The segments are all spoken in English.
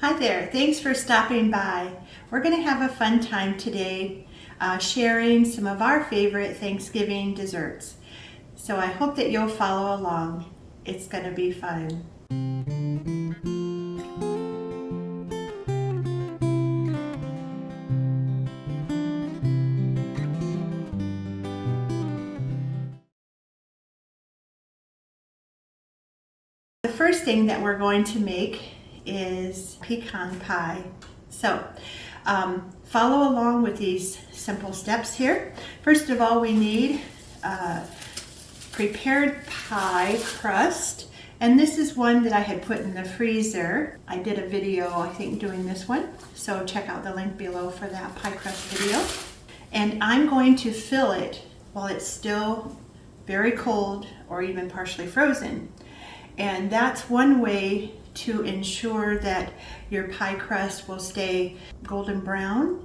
Hi there, thanks for stopping by. We're going to have a fun time today sharing some of our favorite Thanksgiving desserts. So I hope that you'll follow along. It's going to be fun. The first thing that we're going to make is pecan pie. So follow along with these simple steps here. First of all, we need prepared pie crust, and this is one that I had put in the freezer. I did a video, I think, doing this one, so check out the link below for that pie crust video. And I'm going to fill it while it's still very cold or even partially frozen. And that's one way to ensure that your pie crust will stay golden brown,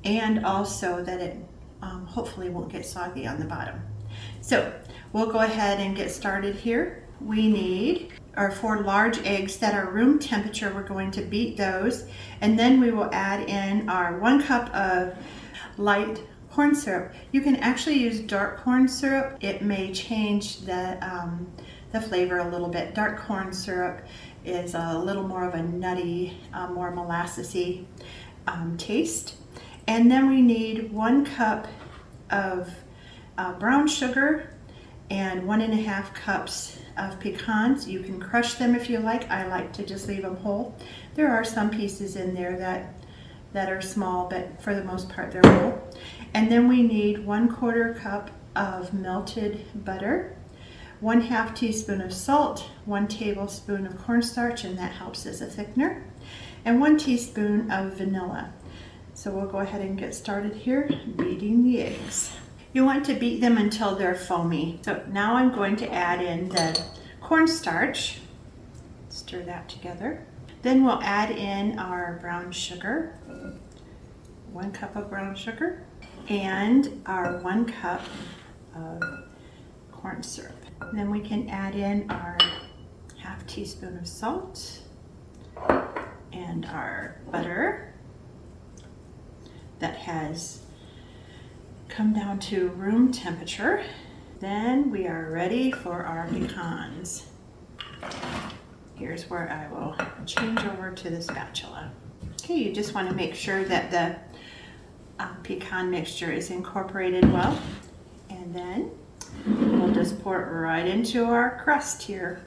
and also that it hopefully won't get soggy on the bottom. So we'll go ahead and get started here. We need our 4 large eggs that are room temperature. We're going to beat those, and then we will add in our 1 cup of light corn syrup. You can actually use dark corn syrup. It may change the flavor a little bit. Dark corn syrup is a little more of a nutty, more molassesy taste. And then we need 1 cup of brown sugar and 1.5 cups of pecans. You can crush them if you like. I like to just leave them whole. There are some pieces in there that are small, but for the most part they're whole. And then we need 1/4 cup of melted butter, 1/2 teaspoon of salt, 1 tablespoon of cornstarch, and that helps as a thickener, and 1 teaspoon of vanilla. So we'll go ahead and get started here beating the eggs. You want to beat them until they're foamy. So now I'm going to add in the cornstarch, stir that together. Then we'll add in our brown sugar, 1 cup of brown sugar, and our 1 cup of corn syrup. And then we can add in our 1/2 teaspoon of salt and our butter that has come down to room temperature. Then we are ready for our pecans. Here's where I will change over to the spatula. Okay, you just want to make sure that the pecan mixture is incorporated well, and then we'll just pour it right into our crust here.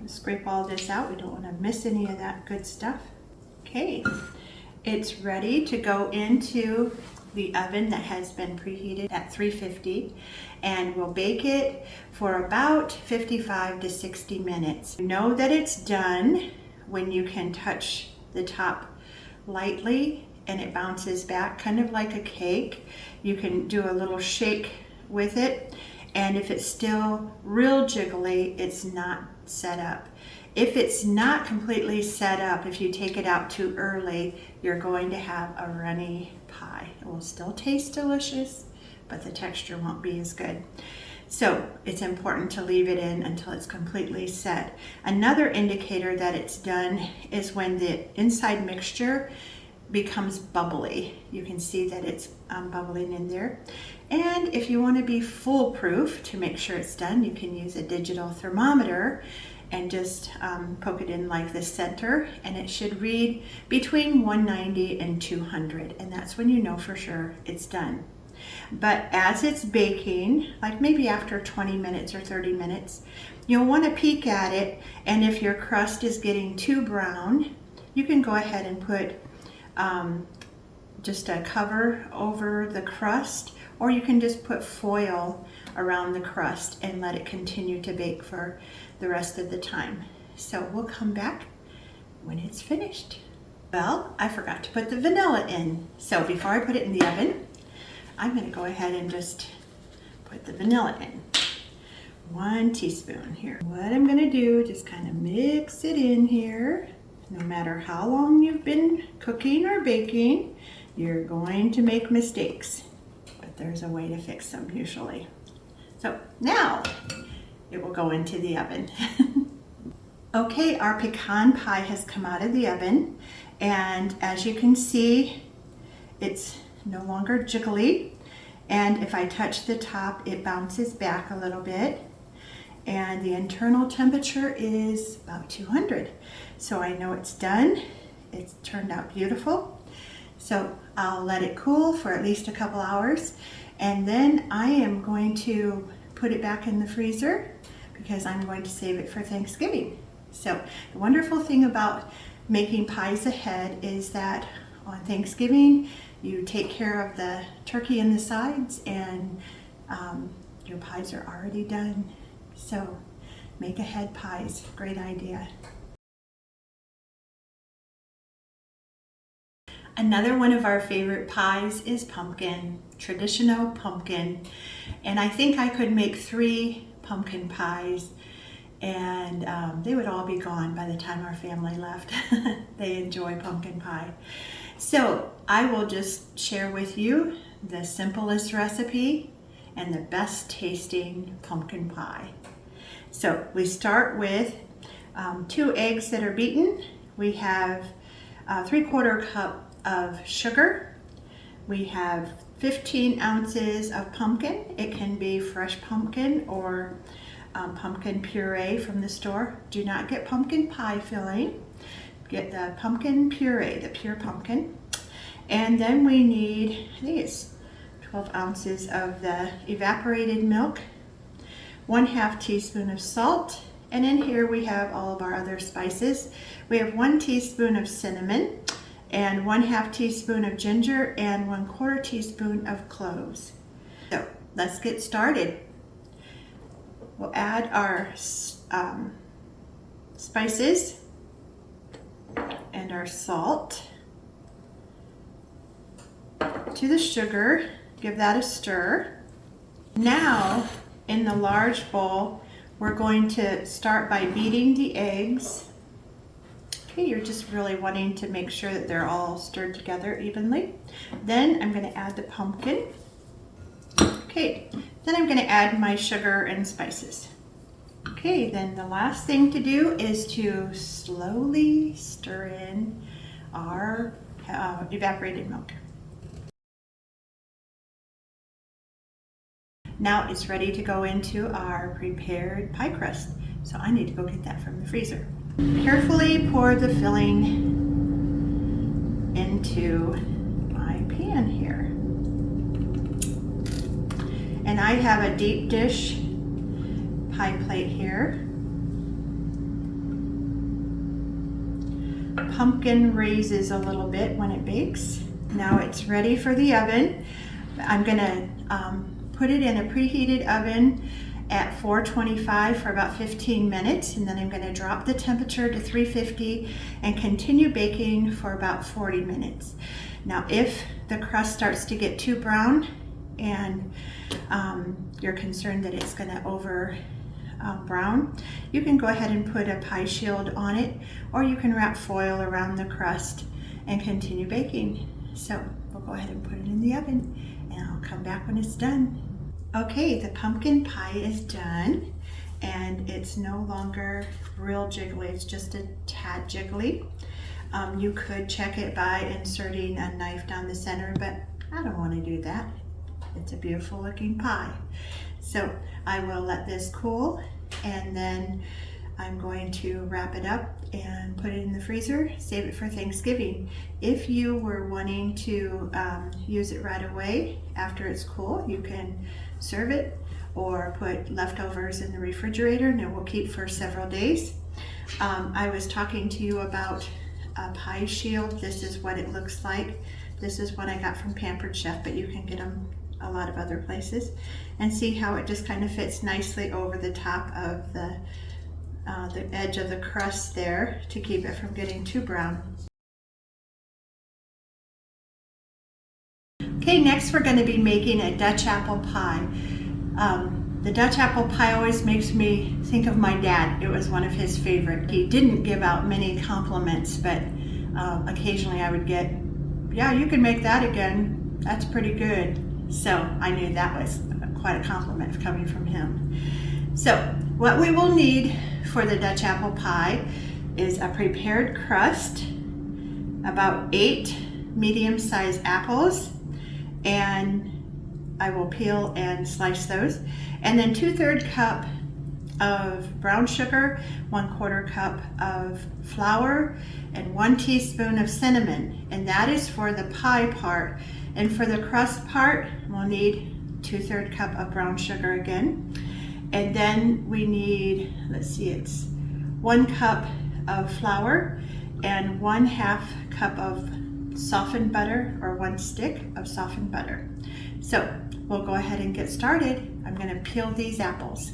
Scrape all this out. We don't want to miss any of that good stuff. Okay, it's ready to go into the oven that has been preheated at 350, and we'll bake it for about 55 to 60 minutes. You know that it's done when you can touch the top lightly and it bounces back, kind of like a cake. You can do a little shake with it, and if it's still real jiggly, it's not set up. If it's not completely set up, if you take it out too early, you're going to have a runny pie. It will still taste delicious, but the texture won't be as good. So it's important to leave it in until it's completely set. Another indicator that it's done is when the inside mixture becomes bubbly. You can see that it's bubbling in there. And if you want to be foolproof to make sure it's done, you can use a digital thermometer and just poke it in like the center, and it should read between 190 and 200, and that's when you know for sure it's done. But as it's baking, like maybe after 20 minutes or 30 minutes, you'll want to peek at it, and if your crust is getting too brown, you can go ahead and put just a cover over the crust, or you can just put foil around the crust and let it continue to bake for the rest of the time. So we'll come back when it's finished. Well, I forgot to put the vanilla in. So before I put it in the oven, I'm going to go ahead and just put the vanilla in. 1 teaspoon here. What I'm going to do, just kind of mix it in here. No matter how long you've been cooking or baking, you're going to make mistakes, but there's a way to fix them usually. So now go into the oven. Okay, our pecan pie has come out of the oven, and as you can see, it's no longer jiggly, and if I touch the top, it bounces back a little bit, and the internal temperature is about 200. So I know it's done. It's turned out beautiful. So I'll let it cool for at least a couple hours, and then I am going to put it back in the freezer because I'm going to save it for Thanksgiving. So the wonderful thing about making pies ahead is that on Thanksgiving you take care of the turkey and the sides, and your pies are already done. So make ahead pies, great idea. Another one of our favorite pies is pumpkin, traditional pumpkin. And I think I could make 3 pumpkin pies, and they would all be gone by the time our family left. They enjoy pumpkin pie. So I will just share with you the simplest recipe and the best tasting pumpkin pie. So we start with 2 eggs that are beaten. We have 3/4 cup of sugar. We have 15 ounces of pumpkin. It can be fresh pumpkin or pumpkin puree from the store. Do not get pumpkin pie filling. Get the pumpkin puree, the pure pumpkin. And then we need, I think it's 12 ounces of the evaporated milk, 1/2 teaspoon of salt, and in here we have all of our other spices. We have 1 teaspoon of cinnamon, and 1/2 teaspoon of ginger, and 1/4 teaspoon of cloves. So let's get started. We'll add our spices and our salt to the sugar. Give that a stir. Now in the large bowl, we're going to start by beating the eggs. Okay, you're just really wanting to make sure that they're all stirred together evenly. Then I'm going to add the pumpkin. Okay, then I'm going to add my sugar and spices. Okay, then the last thing to do is to slowly stir in our evaporated milk. Now it's ready to go into our prepared pie crust. So I need to go get that from the freezer. Carefully pour the filling into my pan here. And I have a deep dish pie plate here. Pumpkin raises a little bit when it bakes. Now it's ready for the oven. I'm gonna put it in a preheated oven at 425 for about 15 minutes, and then I'm going to drop the temperature to 350 and continue baking for about 40 minutes. Now if the crust starts to get too brown and you're concerned that it's going to over brown, you can go ahead and put a pie shield on it, or you can wrap foil around the crust and continue baking. So we'll go ahead and put it in the oven, and I'll come back when it's done. Okay, the pumpkin pie is done, and it's no longer real jiggly, it's just a tad jiggly. You could check it by inserting a knife down the center, but I don't want to do that. It's a beautiful looking pie. So I will let this cool, and then I'm going to wrap it up and put it in the freezer, save it for Thanksgiving. If you were wanting to use it right away after it's cool, you can serve it or put leftovers in the refrigerator, and it will keep for several days. I was talking to you about a pie shield. This is what it looks like. This is what I got from Pampered Chef, but you can get them a lot of other places. And see how it just kind of fits nicely over the top of the edge of the crust there to keep it from getting too brown. Okay, next we're going to be making a Dutch apple pie. The Dutch apple pie always makes me think of my dad. It was one of his favorite. He didn't give out many compliments, but occasionally I would get, yeah, you can make that again. That's pretty good. So I knew that was quite a compliment coming from him. So What we will need for the Dutch apple pie is a prepared crust, about 8 medium-sized apples, and I will peel and slice those, and then 2/3 cup of brown sugar, 1/4 cup of flour, and 1 teaspoon of cinnamon, and that is for the pie part. And for the crust part, we'll need 2/3 cup of brown sugar again. And then we need, let's see, it's 1 cup of flour and 1/2 cup of softened butter, or 1 stick of softened butter. So we'll go ahead and get started. I'm going to peel these apples.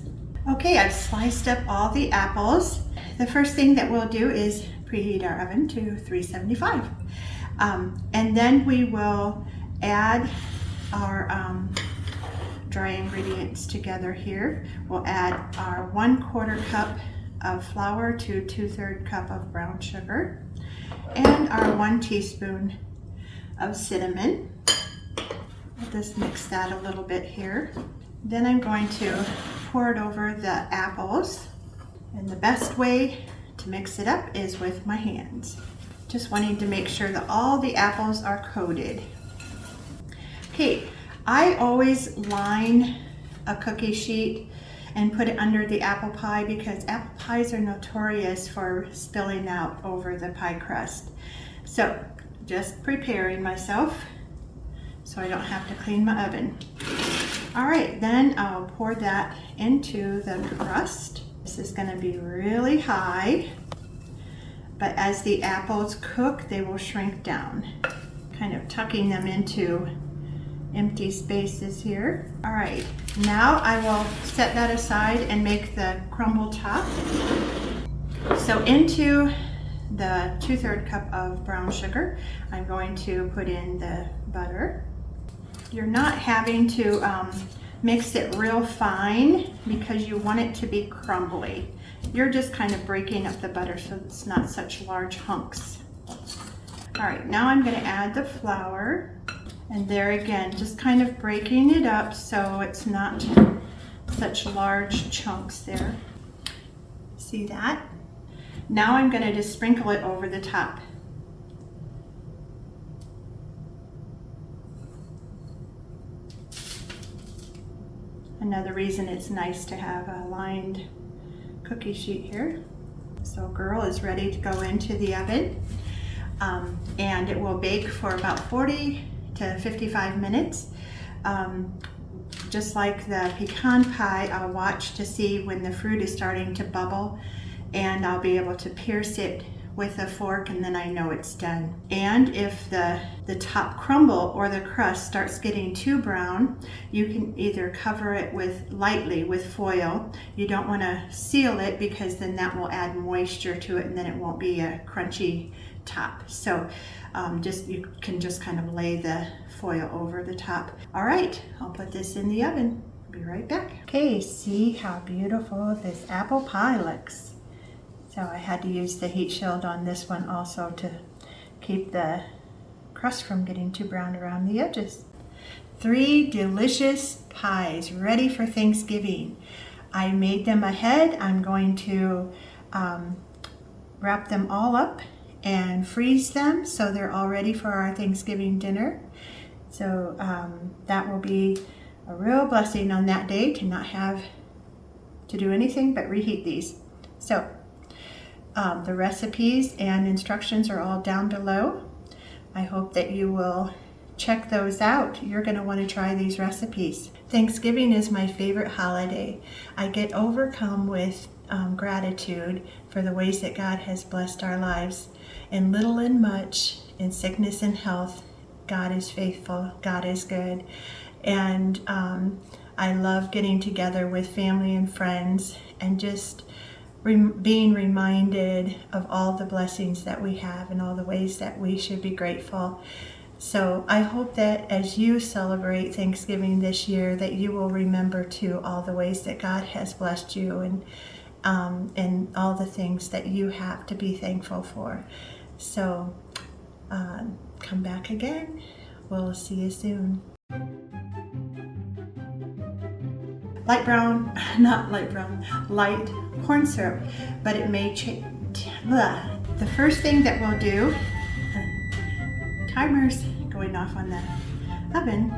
Okay, I've sliced up all the apples. The first thing that we'll do is preheat our oven to 375. And then we will add our dry ingredients together here. We'll add our 1/4 cup of flour to 2/3 cup of brown sugar, and our 1 teaspoon of cinnamon. I'll just mix that a little bit here. Then I'm going to pour it over the apples, and the best way to mix it up is with my hands. Just wanting to make sure that all the apples are coated. Okay, I always line a cookie sheet and put it under the apple pie because apple pies are notorious for spilling out over the pie crust. So just preparing myself so I don't have to clean my oven. All right, then I'll pour that into the crust. This is going to be really high, but as the apples cook, they will shrink down, kind of tucking them into empty spaces here. All right, now I will set that aside and make the crumble top. So into the 2/3 cup of brown sugar, I'm going to put in the butter. You're not having to mix it real fine because you want it to be crumbly. You're just kind of breaking up the butter so it's not such large hunks. All right, now I'm going to add the flour, and there again, just kind of breaking it up so it's not such large chunks there. See that? Now I'm going to just sprinkle it over the top. Another reason it's nice to have a lined cookie sheet here. So girl is ready to go into the oven, and it will bake for about 40 to 55 minutes. Just like the pecan pie, I'll watch to see when the fruit is starting to bubble, and I'll be able to pierce it with a fork, and then I know it's done. And if the top crumble or the crust starts getting too brown, you can either cover it lightly with foil. You don't want to seal it because then that will add moisture to it, and then it won't be a crunchy top. So you can just kind of lay the foil over the top. All right, I'll put this in the oven. Be right back. Okay, see how beautiful this apple pie looks. So I had to use the heat shield on this one also to keep the crust from getting too brown around the edges. 3 delicious pies ready for Thanksgiving. I made them ahead. I'm going to wrap them all up and freeze them so they're all ready for our Thanksgiving dinner. So that will be a real blessing on that day to not have to do anything but reheat these. So the recipes and instructions are all down below. I hope that you will check those out. You're going to want to try these recipes. Thanksgiving is my favorite holiday. I get overcome with gratitude for the ways that God has blessed our lives. In little and much, in sickness and health, God is faithful, God is good. And I love getting together with family and friends and just being reminded of all the blessings that we have and all the ways that we should be grateful. So I hope that as you celebrate Thanksgiving this year, that you will remember too all the ways that God has blessed you and all the things that you have to be thankful for. So come back again. We'll see you soon. light brown, not light brown, light corn syrup, but it may change. The first thing that we'll do, timer's going off on the oven,